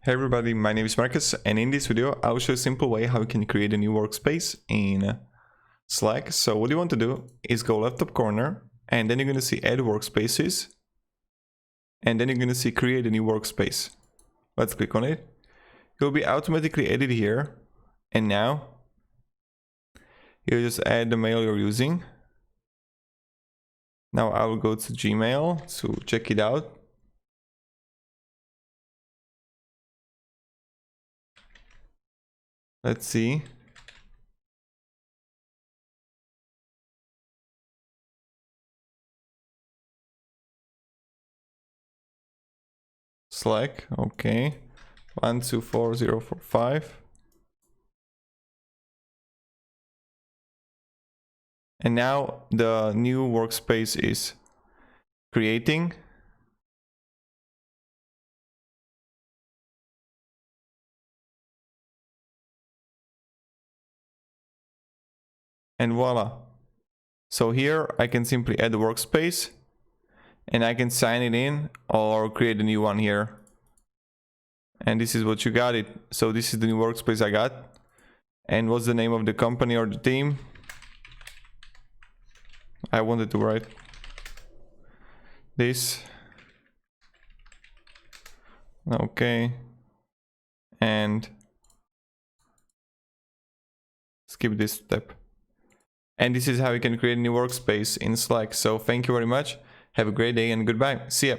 Hey everybody, my name is Marcus, and in this video I will show you a simple way how you can create a new workspace in Slack. So what you want to do is go left top corner, and then you're going to see add workspaces, and then you're going to see create a new workspace. Let's click on it. It will be automatically added here, and now you just add the mail you're using. Now I will go to Gmail to check it out. Let's see. Slack, okay. 124045. And now the new workspace is creating. And voila. So here I can simply add a workspace and I can sign it in or create a new one here. And this is what you got it. So this is the new workspace I got. And what's the name of the company or the team? I wanted to write this. Okay. And skip this step. And this is how you can create a new workspace in Slack. So thank you very much. Have a great day and goodbye. See ya.